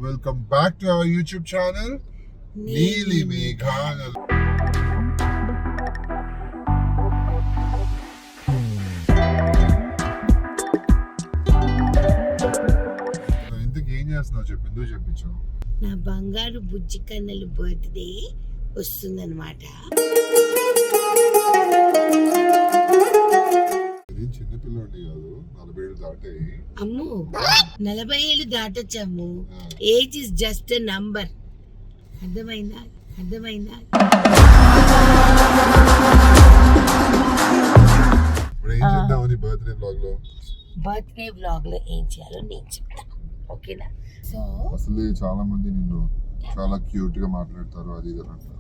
Welcome back to our YouTube channel, Neeli Meghanal. ఎందుకు ఏం చేస్తున్నావు చెప్పు, ఎందుకు చెప్పించావు? నా బంగారు బుజ్జి కన్నెలు బర్త్డే వస్తుందన్నమాట. చిన్నపిల్లండి కాదు, 40 ఏళ్ళు దాటాయి. అమ్ము 40 ఏళ్ళు దాటొచ్చమ్ము. Age is just a number. అర్థమైందా? ఇప్పుడు ఏం చేద్దామని బర్త్డే వ్లాగ్ లో? బర్త్డే వ్లాగ్ లో ఏం చేయాలో నేను చెప్తా, ఓకేనా? సో అసలు చాలా మంది నిన్ను చాలా క్యూట్ గా మాట్లాడతారు, అది ఇది అంటారు.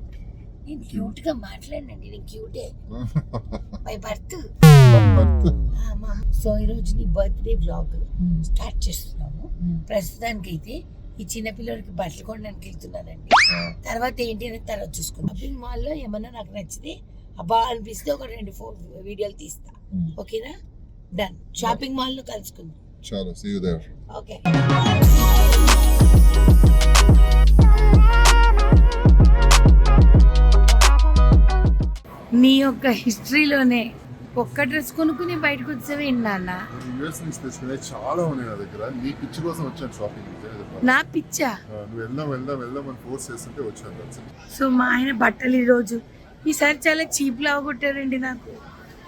నేను క్యూట్ గా మాట్లాడినండి, నేను క్యూటే బై బర్త్. సో ఈరోజు నీ బర్త్డే వ్లాగ్ స్టార్ట్ చేస్తున్నాము. ప్రస్తుతానికైతే ఈ చిన్నపిల్లలకి బట్టలు కొనడానికి వెళ్తున్నానండి. తర్వాత ఏంటి అనేది తర్వాత చూసుకుందాం. షాపింగ్ మాల్ లో ఏమన్నా నాకు నచ్చితే అబ్బా అనిపిస్తే ఒక 2-4 వీడియోలు తీస్తా, ఓకేనా? డన్. షాపింగ్ మాల్ లో కలుసుకుందాం. చాలా సీ యు దేర్. ఓకే. నీ యొక్క హిస్టరీలోనే ఒక్క డ్రెస్ కొనుక్కుని బయటకు వచ్చేవి నాన్న. యూఎస్ నుంచి తెచ్చుకునే చాలా ఉన్నాయి నా దగ్గర. నీ పిచ్చి కోసం వచ్చాను షాపింగ్. నా పిచ్చా? నువ్వు వెళ్దాం అని ఫోర్స్ చేస్తుంటే వచ్చాను. సో మా ఆయన బట్టలు ఈరోజు ఈసారి చాలా చీప్ లా కొట్టారండి. నాకు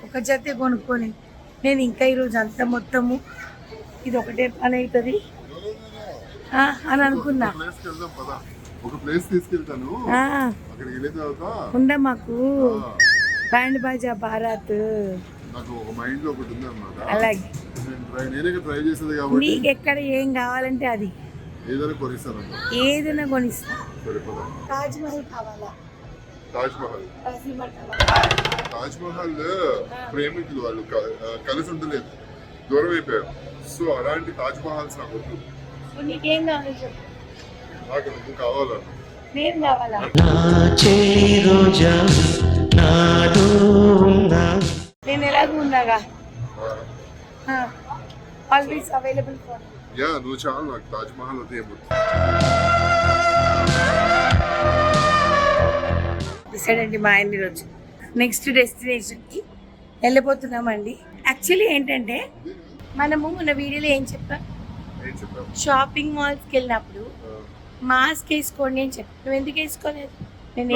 ఒక జతే కొనుక్కొని నేను ఇంకా ఈరోజు అంత మొత్తము ఇది ఒకటే పని అవుతుంది అని అనుకున్నా. ఒక ప్లేస్ తీసుకెళ్తాను, అక్కడికి వెళ్ళిన తర్వాత ఉందా మాకు బ్యాండ్ బాజా భారత్. నాకు ఒక మైండ్ లో ఒకటి ఉంది అన్నమాట. అలాగే నేనే ట్రై చేసేది కాబట్టి నీకు ఎక్కడ ఏం కావాలంటే అది ఏదైనా కొనిస్తాను. ఏదైనా కొనిస్తా. సరే పద. తాజ్ మహల్ కావాలా? తాజ్ మహల్ ప్రేమికులు వాళ్ళు కలిసి ఉండలేదు, దూరం అయిపోయారు. సో అలాంటి తాజ్ మహల్స్ నాకు వద్దు. నీకేం కావాలి చెప్పు. నాకు నువ్వు కావాలా? నేను కావాలా? నేను ఎలాగూ ఉన్నాగా, ఆల్వేస్ అవైలబుల్ ఫర్. యా, నువ్వు చాలు నాకు. తాజ్ మహల్ వద్దు, ఏమొద్దు. డిసైడ్ అండి మా ఆయన ఈరోజు నెక్స్ట్ డెస్టినేషన్కి వెళ్ళిపోతున్నామండి. యాక్చువల్లీ ఏంటంటే మనము మన వీడియోలో ఏం చెప్పాం, షాపింగ్ మాల్స్కి వెళ్ళినప్పుడు మాస్క్ వేసుకోండి అని చెప్పి. నువ్వు ఎందుకు వేసుకోలేదు? నేను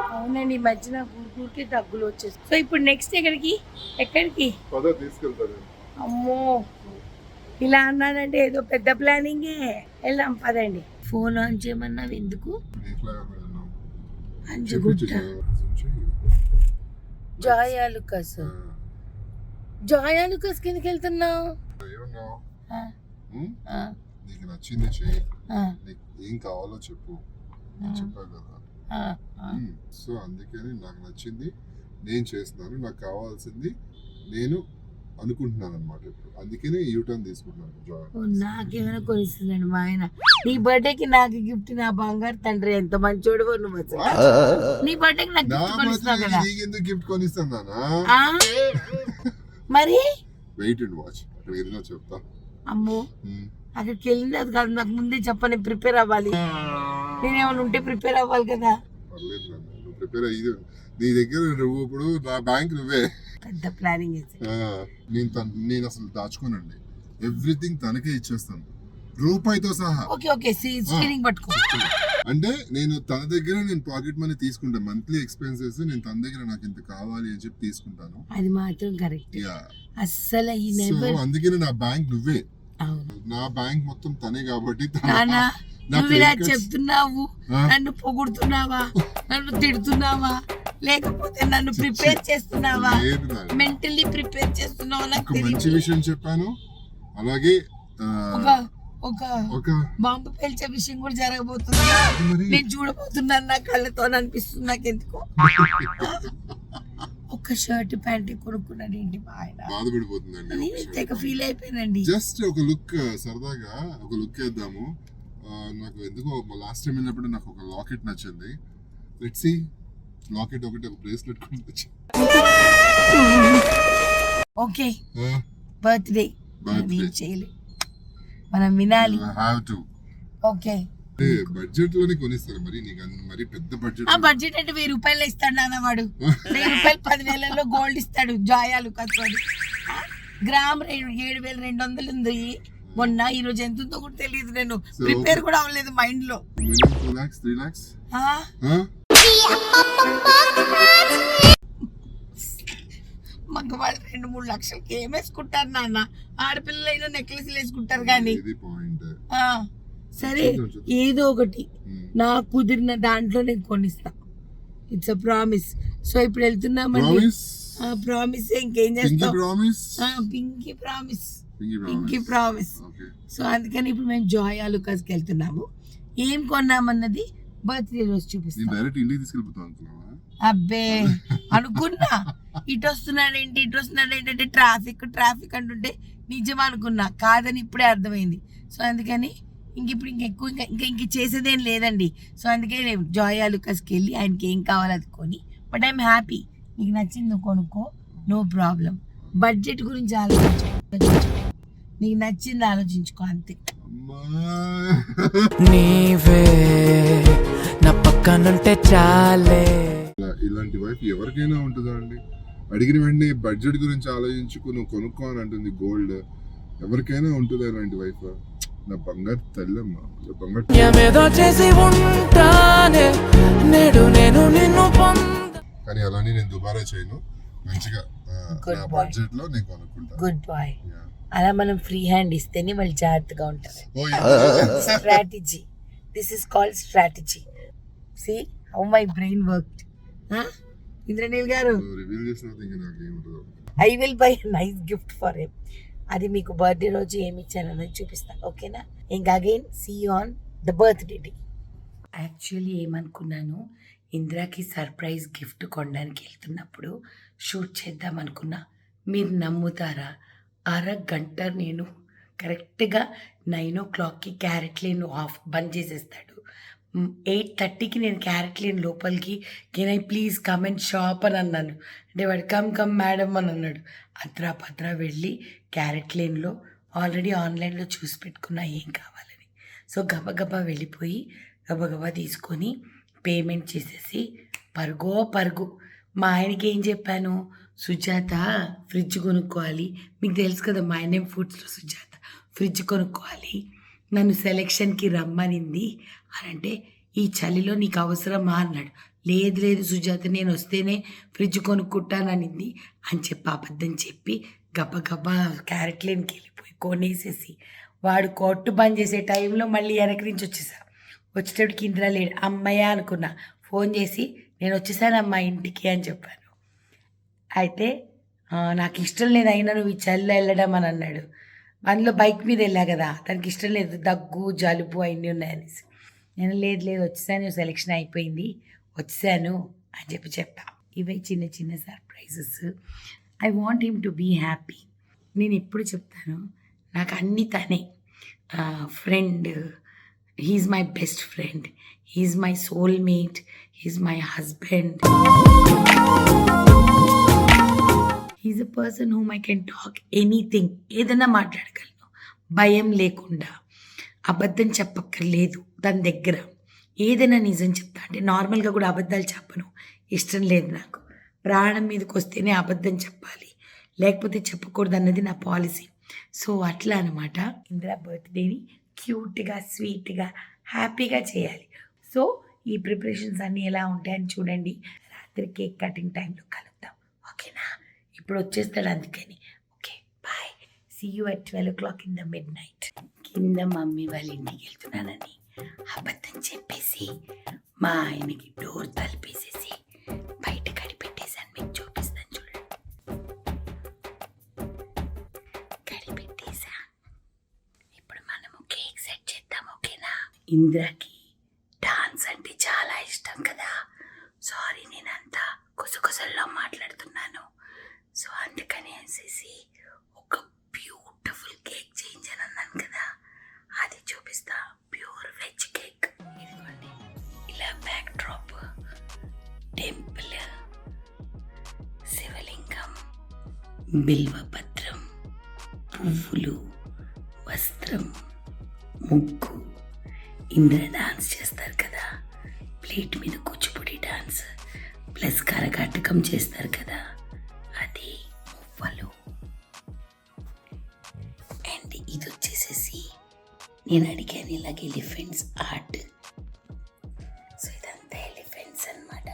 అవునండి, ఈ మధ్య నాకు ఊరికే దగ్గులు వచ్చేసి. సో ఇప్పుడు నెక్స్ట్ ఎక్కడికి అమ్మో ఇలా అన్నానంటే ఏదో పెద్ద ప్లానింగే. వెళ్దాం పదండి. ఫోన్ ఆన్ చేయమన్నావు ఎందుకు? అంజుగుట్ట జాయాలుకాస్ కిందకి వెళ్తున్నావు. నీకు నచ్చింది చెయ్యి, ఏం కావాలో చెప్పు, చెప్పా కదా. సో అందుకని నాకు నచ్చింది నేను చేస్తున్నాను, నాకు కావాల్సింది నేను అనుకుంటున్నాను అనమాట. ఇప్పుడు అందుకనే యూటర్న్ తీసుకుంటున్నాను. నాకేమైనా కొనిస్తున్నాడు మా ఆయన. నీ బర్త్డేకి నాకు గిఫ్ట్ నా బంగారు తండ్రి. ఎంత మంచోడు నువ్వు. నీ బర్త్డేకి నాకు ఎందుకు గిఫ్ట్ కొనిస్తాను మరి? వెయిట్ అండ్ వాచ్, అక్కడ వెళ్ళినా చెప్తా. అమ్మో అక్కడికి వెళ్ళింది అది కాదు, నాకు ముందే చెప్పని ప్రిపేర్ అవ్వాలి. నేనేమైనా ఉంటే ప్రిపేర్ అవ్వాలి కదా. నువ్వు ప్రిపేర్ అయ్యి నీ దగ్గర నువ్వు ఇప్పుడు నా బ్యాంక్ నువ్వే. పెద్ద ప్లానింగ్ నేను అసలు దాచుకోనండి, ఎవ్రీథింగ్ తనకే ఇచ్చేస్తాను, రూపాయితో సహా. పట్టుకో. అంటే నేను తన దగ్గర నేను పాకెట్ మనీ తీసుకుంటాను, మంత్లీ ఎక్స్పెన్సెస్ నేను తన దగ్గర నాకు ఇంత కావాలి అని చెప్పి తీసుకుంటాను. అది మాత్రం కరెక్ట్. అస్సలు అందుకని నా బ్యాంక్ నువ్వే, నా బ్యాంక్ మొత్తం తనే కాబట్టి. నువ్వు ఇలా చెప్తున్నావు, నన్ను పొగుడుతున్నావా, నన్ను తిడుతున్నావా, లేకపోతే నన్ను ప్రిపేర్ చేస్తున్నావా, మెంటల్లీ ప్రిపేర్ చేస్తున్నావా? నాకు మంచి విషయం చెప్పాను. అలాగే ఒక బాంబు పేల్చే విషయం కూడా జరగబోతుంది. నేను చూడబోతున్నాను, నా కళ్ళతో అనిపిస్తుంది. నాకు ఎందుకో ఒక షర్ట్ ప్యాంట్ కొనుక్కున్నాడు ఏంటి మా ఆయన, బాధపడిపోతుందండి. తెగ ఫీల్ అయిపోయానండి. జస్ట్ ఒక లుక్, సరదాగా ఒక లుక్ వేద్దాము. నాకు ఎందుకో లాస్ట్ టైం వెళ్ళినప్పుడు నాకు ఒక లాకెట్ నచ్చింది. లెట్స్ సీ లాకెట్ ఒకటి ఒక బ్రేస్లెట్ కొని తెచ్చి ఓకే బర్త్డే చేయలేదు, మనం వినాలి. Have to. ఓకే బడ్జెట్ లోనే కొనిస్తారు మరి, నీకు మరి పెద్ద బడ్జెట్. ఆ బడ్జెట్ అంటే 1000 రూపాయలు ఇస్తాడు నాన్న వాడు. 1000 రూపాయలు 10,000లో గోల్డ్ ఇస్తాడు. జాయాలు కట్టుకోడు. గ్రామ్ 7,200 ఉంది మొన్న. ఈ రోజు ఎంత ఉందో కూడా తెలియదు, నేను ప్రిపేర్ కూడా అవ్వలేదు మైండ్ లో. 2 lakhs 3 lakhs మగవాళ్ళు 2-3 లక్షలకి ఏం వేసుకుంటారు నాన్న? ఆడపిల్లలైనా నెక్లెస్లు వేసుకుంటారు కానీ. సరే ఏదో ఒకటి నాకు కుదిరిన దాంట్లో నేను కొనిస్తా. It's a promise. సో ఇప్పుడు వెళ్తున్నామండి. ప్రామిస్. ఇంకేం చేస్తాం? Pinky promise. Pinky promise. So అందుకని ఇప్పుడు మేము జాయ్ ఆలుకాస్కి వెళ్తున్నాము. ఏం కొన్నామన్నది బర్త్డే రోజు చూపిస్తాం. అబ్బే అనుకున్నా, ఇటు వస్తున్నాడేంటి ట్రాఫిక్ అంటుంటే నిజం అనుకున్నా, కాదని ఇప్పుడే అర్థమైంది. సో అందుకని ఇంక చేసేదేం లేదండి. సో అందుకే నేను జాయ్ ఆలుకాస్కి వెళ్ళి ఆయనకి ఏం కావాలో అది కొని. But I'm happy. నీకు నచ్చింది నువ్వు కొనుక్కో, నో ప్రాబ్లం. బడ్జెట్ గురించి నీకు నచ్చింది ఆలోచించుకో అంతే. నీవే నా పక్కనుంటే చాలే. ఇలాంటి వైఫ్ ఎవరికైనా ఉంటుందా అండి? అడిగిన వెంటనే బడ్జెట్ గురించి ఆలోచించుకో, నువ్వు కొనుక్కో అని అంటుంది. గోల్డ్ ఎవరికైనా ఉంటుందా ఇలాంటి వైఫ్? నా బంగారు తల్లమ్మా, బంగారు చేసి ఉంటానే నేడు నేను నిన్ను కానీ అలానే నేను దుబారా చేయను. మంచిగా నా బడ్జెట్ లో నేను కొనుక్కుంటా. Good bye. అలా మనం ఫ్రీ హ్యాండ్ ఇస్తేనే వాళ్ళు జాగ్రత్తగా ఉంటారు. Strategy. This is called strategy. See how my brain worked. Indraneel garu, I will buy nice gift for him. అది మీకు బర్త్డే రోజు ఏమి ఇచ్చానన్నది చూపిస్తాను. ఓకేనా? ఇంకా again see you on the birthday day. Actually ఏమనుకున్నాను, ఇందిరాకి సర్ప్రైజ్ గిఫ్ట్ కొనడానికి వెళ్తున్నప్పుడు షూట్ చేద్దాం అనుకున్నా. మీరు నమ్ముతారా, అరగంట నేను కరెక్ట్గా 9 o'clockకి క్యారెట్ లేన్ ఆఫ్ బంద్ చేసేస్తాడు. 8:30కి నేను క్యారెట్ లేన్ లోపలికి can I please come and shop అని అన్నాను. అంటే వాడు కమ్ మేడం అని అన్నాడు. అద్రా వెళ్ళి క్యారెట్ లేన్లో ఆల్రెడీ ఆన్లైన్లో చూసి పెట్టుకున్నా ఏం కావాలని. సో గబగబా వెళ్ళిపోయి గబగబా తీసుకొని పేమెంట్ చేసేసి పరుగు మా ఆయనకి ఏం చెప్పాను, సుజాత ఫ్రిడ్జ్ కొనుక్కోవాలి. మీకు తెలుసు కదా మా ఆయన ఫుడ్స్లో సుజాత ఫ్రిడ్జ్ కొనుక్కోవాలి, నన్ను సెలెక్షన్కి రమ్మనింది అని అంటే, ఈ చలిలో నీకు అవసరమా అన్నాడు. లేదు సుజాత, నేను వస్తేనే ఫ్రిడ్జ్ కొనుక్కుంటాననింది అని చెప్పి అబద్ధం చెప్పి గబగబా క్యారెట్ లేన్కి వెళ్ళిపోయి కొనేసేసి వాడు కొట్టు బంద్ చేసే టైంలో మళ్ళీ వెనక నుంచి వచ్చేటప్పటికి ఇంద్ర లేడు. అమ్మయ్య అనుకున్నా. ఫోన్ చేసి నేను వచ్చేసానమ్మా ఇంటికి అని చెప్పాను. అయితే నాకు ఇష్టం లేదు, అయినా నువ్వు ఈ చలిలో వెళ్ళడం అని అన్నాడు. అందులో బైక్ మీద వెళ్ళా కదా, తనకి ఇష్టం లేదు, దగ్గు జలుబు అవన్నీ ఉన్నాయనేసి. నేను లేదు వచ్చేసాను, సెలెక్షన్ అయిపోయింది, వచ్చేసాను అని చెప్పా. ఇవే చిన్న surprises. I want him to be happy. నేను ఎప్పుడు చెప్తాను, నాకు అన్నీ తనే. Friend, he's my best friend, he's my soulmate, he's my husband, he's a person whom I can talk anything. ఏదైనా మాట్లాడగలను భయం లేకుండా. అబద్ధం చెప్పక్కర్లేదు తన దగ్గర. ఏదైనా నిజం చెప్తా. అంటే నార్మల్గా కూడా అబద్ధాలు చెప్పను, ఇష్టం లేదు నాకు. ప్రాణం మీదకి వస్తేనే అబద్ధం చెప్పాలి, లేకపోతే చెప్పకూడదు అన్నది నా పాలసీ. సో అట్లా అనమాట. ఇందిరా బర్త్డేని క్యూట్గా స్వీట్గా హ్యాపీగా చేయాలి. సో ఈ ప్రిపరేషన్స్ అన్నీ ఎలా ఉంటాయని చూడండి. రాత్రి కేక్ కటింగ్ టైంలో కలుద్దాం, ఓకేనా? ఇప్పుడు వచ్చేస్తాడు అందుకని. Okay bye, see you at 12 o'clock in the midnight. కింద మమ్మీ వాళ్ళ ఇంటికి వెళ్తున్నానని అబద్ధం చెప్పేసి మా ఆయనకి డోర్ తలిపేసేసి బయట కడిపెట్టేసాను. మీకు చూపిస్తాను చూడండి. కడిపెట్టేసా. ఇప్పుడు మనము కేక్ సెట్ చేద్దాం, ఓకేనా? ఇంద్రకి డాన్స్ అంటే చాలా ఇష్టం కదా. సారీ, నేనంతా కుసకుసల్లో మాట్లాడుతున్నాను. సో అందుకని వేసేసి ఒక బ్యూటిఫుల్ కేక్ చేయించాను అన్నాను కదా, అది చూపిస్తా. Pure veg cake. ఇదిగోండి, ఇలా బ్యాక్ డ్రాప్ టెంపుల్ బిల్వపత్రం, పువ్వులు, వస్త్రం, ముగ్గు, ఇంద్ర డాన్స్ చేస్తారు కదా, ప్లేట్ మీద కూచిపూడి డాన్స్ ప్లస్ కరకాటకం చేస్తారు కదా, అది మువ్వలు. అండ్ ఇది వచ్చేసేసి నేను అడిగాను ఇలాగ ఎలిఫెంట్స్ ఆర్ట్. సో ఇదంతా ఎలిఫెంట్స్ అన్నమాట.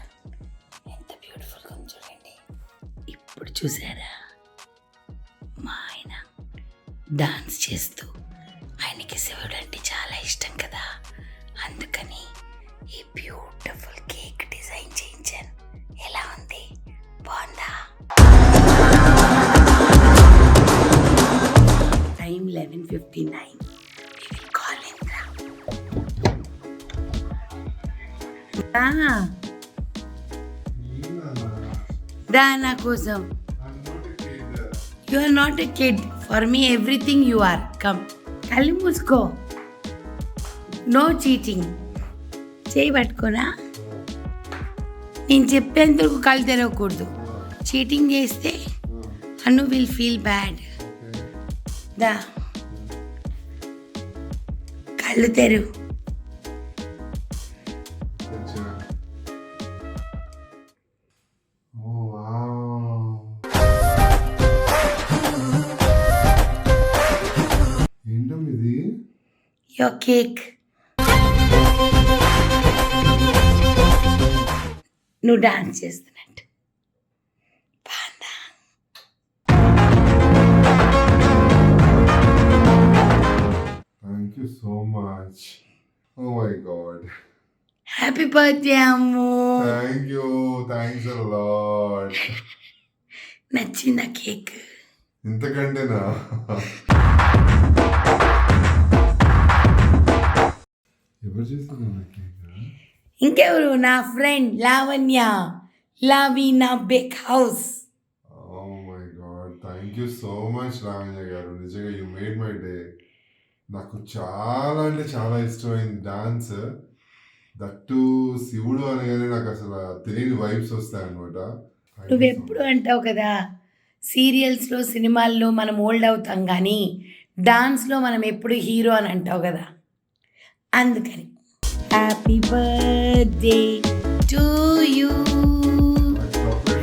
ఎంత బ్యూటిఫుల్గా ఉంది చూడండి. ఇప్పుడు చూసారా మా ఆయన డాన్స్ చేస్తూ, ఆయనకి శివుడు అంటే చాలా ఇష్టం కదా, అందుకని ఈ బ్యూటిఫుల్ కేక్ డిజైన్ చేయించాను. ఎలా ఉంది? బాగుందా? Time 11:59. We will call Indra. రా నా కోసం. You are not a kid. For me, everything you are. Come. కళ్ళు మూసుకో. No cheating. చేయి పట్టుకోనా? నేను చెప్పేంతవరకు కళ్ళు తెరవకూడదు. చీటింగ్ చేస్తే అను విల్ ఫీల్ బ్యాడ్. దా కళ్ళు తెరు. ఏంటమ్మిది? Your cake. నువ్వు డాన్స్ చేస్తున్నట్టు బాగుందా? Thank you so much. Oh my God. Happy birthday Ammu. Thank you. Thanks a lot. నచ్చిందా కేక్? ఇంతకంటేనా? ఎవరు చేస్తున్నారు కేక్? ఇంకెవరు? నా friend Lavanya, Laveena bake house. Oh my God. Thank you so much Lavanya garu. నిజంగా యూ మేడ్ మై డే. నాకు చాలా అంటే చాలా ఇష్టమైంది డాన్స్. దట్టు శివుడు అనగానే నాకు అసలు తెలియని వైబ్స్ వస్తాయి అనమాట. నువ్వెప్పుడు అంటావు కదా, సీరియల్స్లో సినిమాల్లో మనం ఓల్డ్ అవుతాం కానీ డాన్స్లో మనం ఎప్పుడు హీరో అని అంటావు కదా, అందుకని happy birthday to you.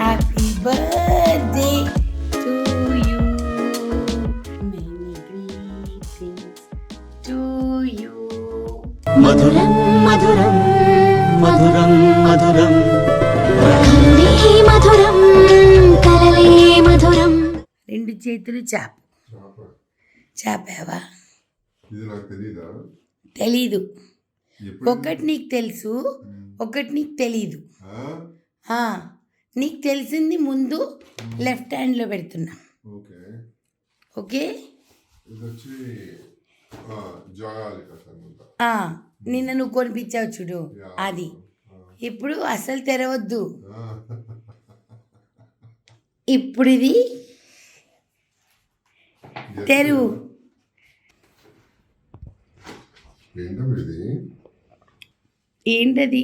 Happy birthday to you. Many greetings to you. మధురం మధురం మధురం మధురం మధురం కలలే మధురం. రెండు చేతులు చాపు. చాపావా? ఇది నాకు తెలీదా? తెలీదు. ఒకటి నీకు తెలుసు, ఒకటి నీకు తెలీదు. నీకు తెలిసింది ముందు లెఫ్ట్ హ్యాండ్లో పెడుతున్నా. Okay okay. ఇది వచ్చి జాగాలి కదా. నిన్న నువ్వు కొనిపించావు చూడు, అది. ఇప్పుడు అసలు తెరవద్దు. ఇప్పుడు ఇది తెరువు. ఏంటది? ఏంటది?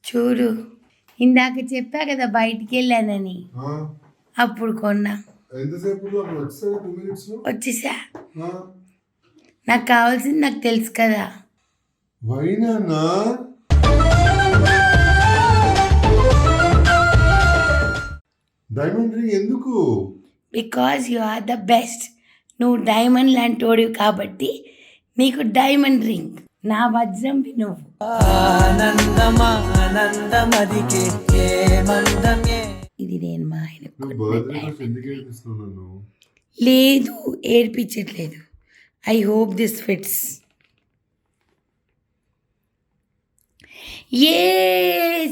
చూడు, ఇందాక చెప్పా కదా బయటికి వెళ్ళానని, అప్పుడు కొన్నా. వచ్చేసా. నాకు కావాల్సింది నాకు తెలుసు కదా. డైమండ్ రింగ్ ఎందుకు? Because you are the best. నువ్వు డైమండ్ లాంటి వాడివి కాబట్టి నీకు డైమండ్ రింగ్. నా వజ్రం నువ్వు. ఇది నేను మా ఆయన లేదు, ఏడ్పించట్లేదు. I hope this fits. ఏ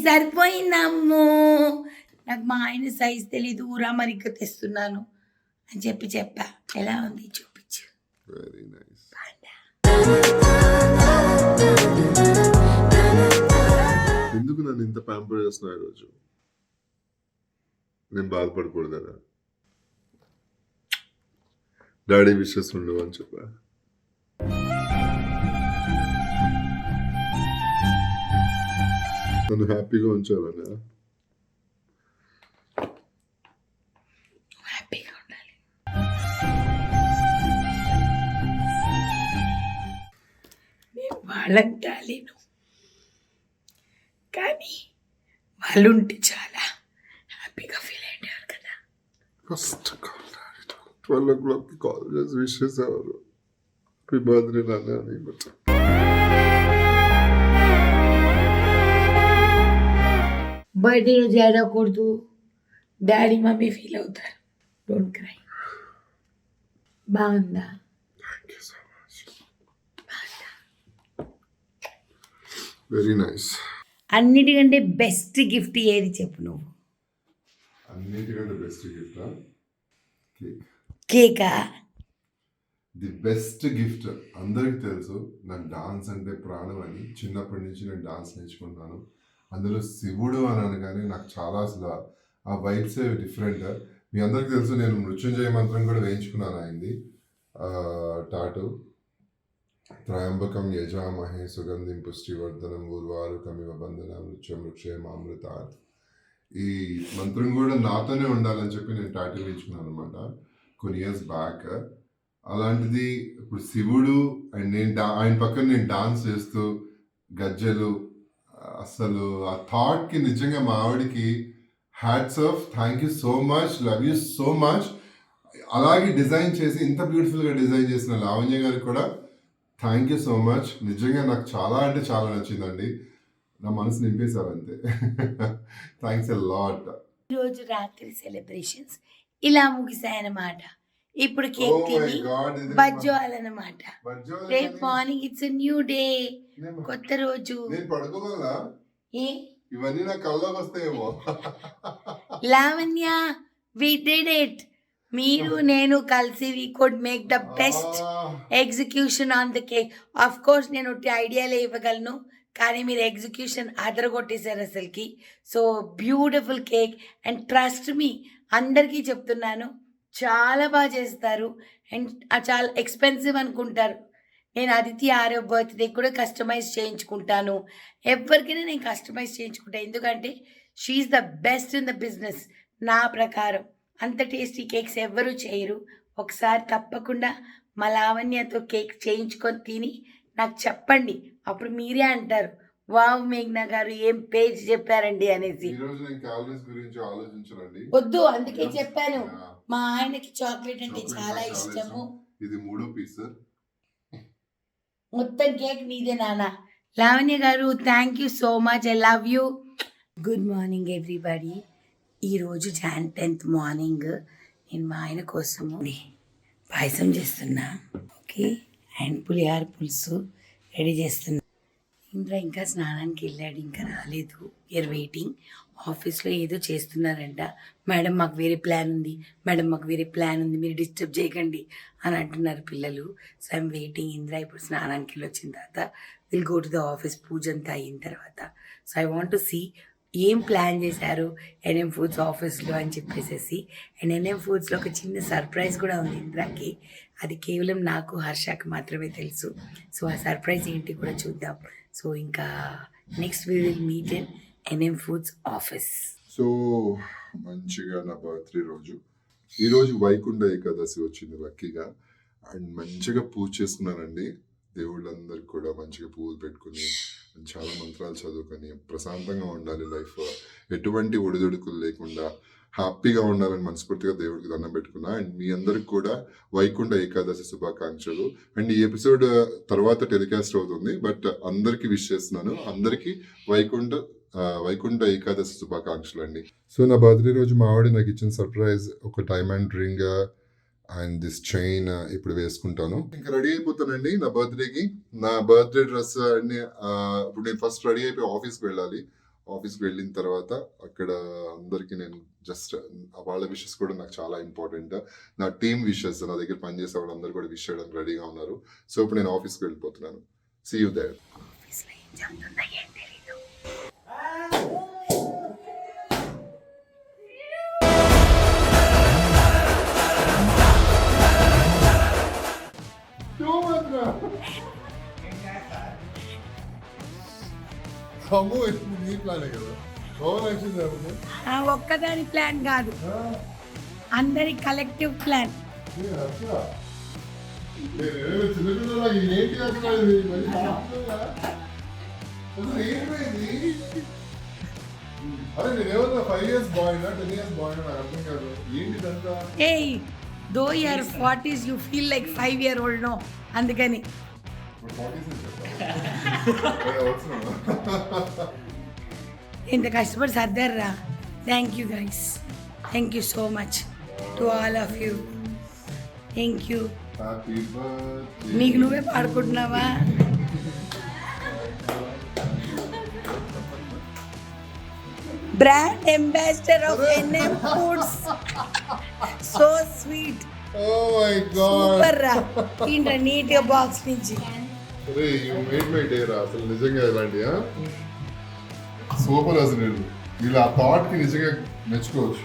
సరిపోయిందమ్మో. నాకు మా ఆయన సైజ్ తెలీదు, ఊరా మరిగ్గా తెస్తున్నాను అని చెప్పా. ఎలా ఉంది చూపించు. Very nice. ఎందుకు నన్ను ఇంత ప్యాంపర్ చేస్తున్నావు ఈరోజు? నేను బాధపడకూడదు కదా. డాడీ విషెస్ ఉండవు అని చెప్పా. నన్ను హ్యాపీగా ఉంచాలన్నా. వాళ్ళంతా లేను, కానీ వాళ్ళు ఉంటే చాలా హ్యాపీగా ఫీల్ అయ్యారు కదా. ఫస్ట్ కాల్ 12 o'clock కాల్ చేసి విష్ చేసేవారు హ్యాపీ బర్త్డే నాన్న అని. బట్ బర్త్డే రోజు ఏడవకూడదు, డాడీ మమ్మీ ఫీల్ అవుతారు. Don't cry. బాగుందా? Thank you so much, very nice. అన్నిటికంటే బెస్ట్ గిఫ్ట్ ఏది చెప్పు నువ్వు? అన్నిటికంటే బెస్ట్ గిఫ్ట్ కేక్. కేకా? ది బెస్ట్ గిఫ్ట్ అందరికి తెలుసు నాకు డాన్స్ అంటే ప్రాణం అని. చిన్నప్పటి నుంచి నేను డాన్స్ నేర్చుకుంటాను. అందులో శివుడు అని అనగానే నాకు చాలా అసలు ఆ వైబ్సే డిఫరెంట్. మీ అందరికి తెలుసు నేను మృత్యుంజయ మంత్రం కూడా వేయించుకున్నాను అయింది. టాటూ త్రయంబకం యజామహే సుగంధిం పుష్టివర్ధనం ఊర్వారుకమివ బంధన మృత్యుమృక్షేమామృత. ఈ మంత్రం కూడా నాతోనే ఉండాలని చెప్పి నేను టాటూ వేయించుకున్నాను అనమాట కొన్ని ఇయర్స్ బ్యాక్. అలాంటిది ఇప్పుడు శివుడు అండ్ నేను ఆయన పక్కన నేను డాన్స్ చేస్తూ గజ్జలు, అసలు ఆ థాట్కి నిజంగా మా ఆవిడకి hats off, thank you so much, love you so much. అలాగే డిజైన్ చేసి ఇంత బ్యూటిఫుల్గా డిజైన్ చేసిన లావణ్య గారికి కూడా థ్యాంక్ యూ సో మచ్. నిజంగా నాకు చాలా అంటే చాలా నచ్చిందండి, నా మనసు నింపేశారు అంతే. Thanks a lot. ఈరోజు రాత్రి సెలబ్రేషన్స్ ఇలా ముగిసాయన్నమాట. ఇప్పుడు కేక్ తిని బజ్జోవాలన్నమాట. రేపు మార్నింగ్ ఇట్స్ న్యూ డే, కొత్త రోజు. నేను పడుకోగలనా? ఏ ఇవన్నీ నా కళ్ళలోకి వస్తాయేమో. Lavanya, we did it. మీరు నేను కలిసి we could make the best execution on the cake. Of course నేను ఐడియాలే ఇవ్వగలను, కానీ మీరు ఎగ్జిక్యూషన్ అదరగొట్టేశారు అసలుకి. So beautiful cake and trust me, అందరికీ చెప్తున్నాను చాలా బాగా చేస్తారు. అండ్ చాలా ఎక్స్పెన్సివ్ అనుకుంటారు. నేను అదితి ఆరో బర్త్డే కూడా కస్టమైజ్ చేయించుకుంటాను. ఎవరికైనా నేను కస్టమైజ్ చేయించుకుంటాను, ఎందుకంటే she's the best in the business. నా ప్రకారం అంత టేస్టీ కేక్స్ ఎవ్వరూ చేయరు. ఒకసారి తప్పకుండా మా లావణ్యతో కేక్ చేయించుకొని తిని నాకు చెప్పండి, అప్పుడు మీరే అంటారు వావ్ మేఘ్నా గారు ఏం పేజ్ చెప్పారండి అనేసి. వద్దు, అందుకే చెప్పాను మా ఆయనకి చాక్లెట్ అంటే చాలా ఇష్టము. ఇది 3 పీస్. మొత్తం కేక్ నీదే నాన్న. లావణ్య గారు thank you so much, I love you. Good morning everybody. ఈరోజు Jan 10th మార్నింగ్ నేను మా ఆయన కోసము పాయసం చేస్తున్నా, ఓకే, అండ్ పులిహార పులుసు రెడీ చేస్తున్నా. ఇంకా స్నానానికి వెళ్ళాడు, ఇంకా రాలేదు. You're waiting. ఆఫీస్లో ఏదో చేస్తున్నారంట. మేడం మాకు వేరే ప్లాన్ ఉంది, మేడం మాకు వేరే ప్లాన్ ఉంది, మీరు డిస్టర్బ్ చేయకండి అని అంటున్నారు పిల్లలు. So I'm waiting. ఇంద్ర ఇప్పుడు స్నానానికి వెళ్ళి వచ్చిన తర్వాత will go to the office. Puja అంతా అయిన తర్వాత so I want to see ఏం ప్లాన్ చేశారు ఎన్ఎం ఫుడ్స్ ఆఫీస్లో అని చెప్పేసి. అండ్ ఎన్ఎం ఫుడ్స్లో ఒక చిన్న సర్ప్రైజ్ కూడా ఉంది ఇంద్రాకి. అది కేవలం నాకు హర్షకి మాత్రమే తెలుసు. సో ఆ సర్ప్రైజ్ ఏంటి కూడా చూద్దాం. సో ఇంకా next we will meet in N M foods office. So మంచిగా నా బర్త్డే రోజు, ఈరోజు వైకుంఠ ఏకాదశి వచ్చింది లక్కీగా. అండ్ మంచిగా పూజ చేసుకున్నానండి. దేవుళ్ళందరికీ కూడా మంచిగా పువ్వులు పెట్టుకుని చాలా మంత్రాలు చదువుకొని ప్రశాంతంగా ఉండాలి లైఫ్, ఎటువంటి ఒడిదుడుకులు లేకుండా హ్యాపీగా ఉండాలని మనస్ఫూర్తిగా దేవుడికి దండం పెట్టుకున్నా. అండ్ మీ అందరికి కూడా వైకుంఠ ఏకాదశి శుభాకాంక్షలు. అండ్ ఈ ఎపిసోడ్ తర్వాత టెలికాస్ట్ అవుతుంది, బట్ అందరికీ విష్ చేస్తున్నాను. అందరికీ వైకుంఠ ఏకాదశి శుభాకాంక్షలు అండి. సో నా బర్త్డే రోజు మా ఆవిడ నాకు ఇచ్చిన సర్ప్రైజ్ ఒక diamond ring and this chain ఇప్పుడు వేసుకుంటాను. ఇంకా రెడీ అయిపోతానండి నా బర్త్డేకి. నా బర్త్డే డ్రెస్ అన్ని ఇప్పుడు నేను ఫస్ట్ రెడీ అయిపోయి ఆఫీస్కి వెళ్ళాలి. ఆఫీస్కి వెళ్ళిన తర్వాత అక్కడ అందరికీ నేను జస్ట్ వాళ్ళ విషెస్ కూడా నాకు చాలా ఇంపార్టెంట్. నా టీమ్ విషెస్, నా దగ్గర పనిచేసే వాళ్ళందరూ కూడా విష్ చేయడానికి రెడీగా ఉన్నారు. సో ఇప్పుడు నేను ఆఫీస్కి వెళ్ళిపోతున్నాను. See you there. ఒక్కదాని ప్లాన్ కాదు, అందరి కలెక్టివ్ ప్లాన్. నేను చిన్నపిల్లలా ఏంటి అసలు ఇది? మరి మామూలుగా? అసలు ఏంటి ఇది? అరే నేనేమన్నా 5 years బాయ్ 10 years బాయ్ నాకు అర్థం కాదు ఏంటి ఇదంతా. ఏయ్ though year 40s you feel like 5-year-old no అందుకని ఇప్పుడు 40s అని చెప్తాను. అవసరమా? ఇంత కష్టపడి సర్దారా. Thank you guys, thank you so much to all of you. Thank you. Happy birthday. నీకు నువ్వే పాడుకుంటున్నావా? Brand ambassador of NM foods. So sweet. Oh my god. Super రా. ఇంత నీట్ గా బాక్స్ నుంచి. అరే యు మేడ్ మై డే రా. అసలు నిజంగా ఇలాంటి సూపర్. అసలు ఇలా ఆ థాట్ కి నిజంగా మెచ్చుకోవచ్చు.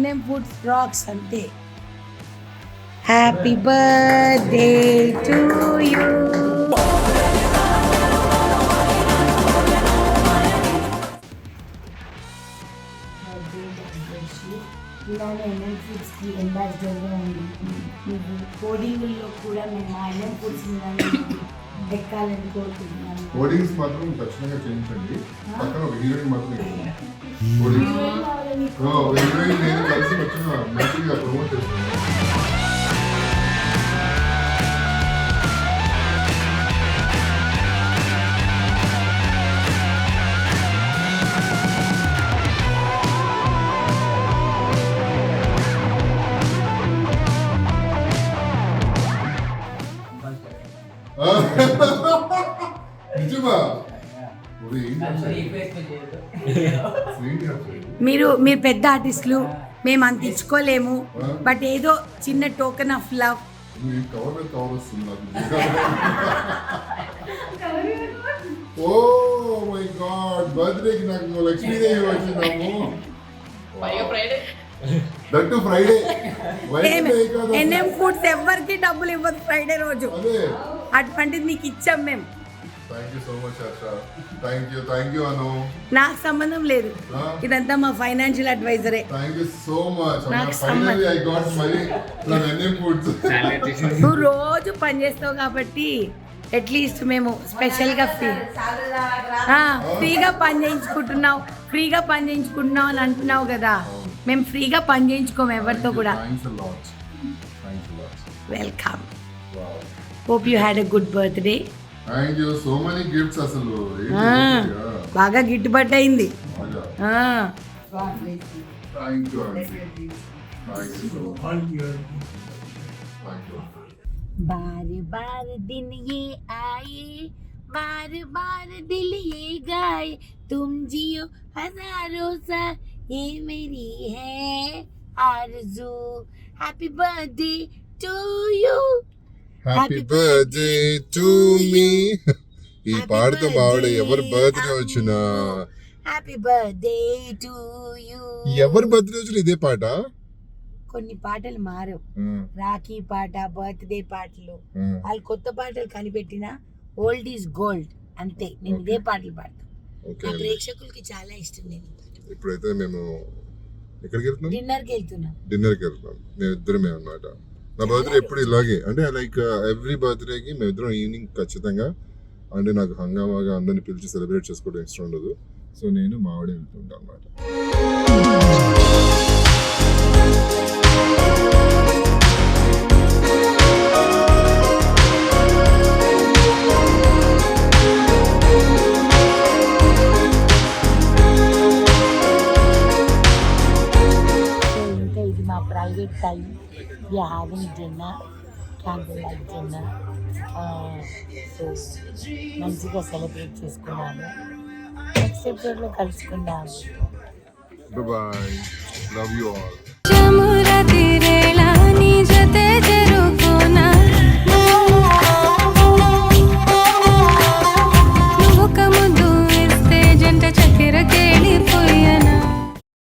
NM ఫుడ్స్ రాక్స్ అంతే. Happy birthday to you. ఇలానే NM ఫుడ్స్కి అంబాసిడర్గా ఉంది. మీకు కోడింగ్లో కూడా మేము ఆ NM ఫుడ్స్ ఎక్కాలని కోరుకుంటున్నాను. కోడింగ్స్ మాత్రం ఖచ్చితంగా చేయించండి. పక్కన ఒక హీరోయిన్ మాత్రం ఇవ్వండి. కోడింగ్స్ హీరోయిన్ నేను కలిసి వచ్చిన మంచిగా ప్రమోట్ చేస్తున్నాను. నిజమా? మీరు పెద్ద ఆర్టిస్టులు, మేము అంత ఇచ్చుకోలేము. బట్ ఏదో చిన్న టోకెన్ ఆఫ్ లవ్. కవర్ మీద కవర్ వస్తుంది. Oh my god. బర్త్డేకి నాకు లక్ష్మీదేవి వచ్చిందాము. That Friday. NM ఫుడ్స్ ఎవరికి డబ్బులు ఇవ్వదు ఫ్రైడే రోజు. అదే అటువంటిది నీకు ఇచ్చాం మేము. Thank you so much Harsha. Thank you Anu. నాకు సంబంధం లేదు, ఇదంతా మా ఫైనాన్షియల్ అడ్వైజరే. Thank you so much. నాకు finally I got money from NM foods. నువ్వు రోజు పని చేస్తావు కాబట్టి అట్లీస్ట్ మేము స్పెషల్గా ఫ్రీగా పని చేయించుకుంటున్నావు అని అంటున్నావు కదా. మేము ఫ్రీగా పని చేయించుకోము ఎవరితో కూడా. Welcome. Hope you had a good birthday. Thank you so many gifts. అసలు బాగా గిట్టుబాటు అయింది. థ్యాంక్ యూ बार बार दिन ये आए, बार बार दिल ये गाए, तुम जियो हजारों सा ये मेरी है आरज़ू. Happy birthday to you. Happy birthday to me. ఈ పాటతో మావిడ ఎవరి బర్త్డే వచ్చినా, హ్యాపీ బర్త్డే టు యూ. ఎవరి బర్త్డే వచ్చినా ఇదే పాట. కొన్ని పాటలు మారవు. రాఖీ పాట, బర్త్డే పాటలు, వాళ్ళు కొత్త పాటలు కనిపెట్టినా ఓల్డ్ ఈజ్ గోల్డ్ అంతే. నేను ఇదే పాటలు పాడతాను. నా ప్రేక్షకులకి చాలా ఇష్టం. నేను ఇప్పుడైతే మేము ఎక్కడికి వెళ్తున్నాం? డిన్నర్కి వెళ్తున్నాం. మేమిద్దరమే అన్నమాట. నా బర్త్డే ఎప్పుడు ఇలాగే, అంటే లైక్ ఎవ్రీ బర్త్డేకి మేమిద్దరం ఈవినింగ్ ఖచ్చితంగా, అంటే నాకు హంగామాగా అందరిని పిలిచి సెలబ్రేట్ చేసుకోవడం ఇష్టం ఉండదు. సో నేను మావిడే వెళ్తుంటాను అన్నమాట. ఇంకా ఇది మా private time. We are having dinner, candlelight dinner. So మంచిగా సెలబ్రేట్ చేసుకున్నాము. నెక్స్ట్ ఎపిసోడ్లో కలుసుకుందాము. Bye bye. Love you all.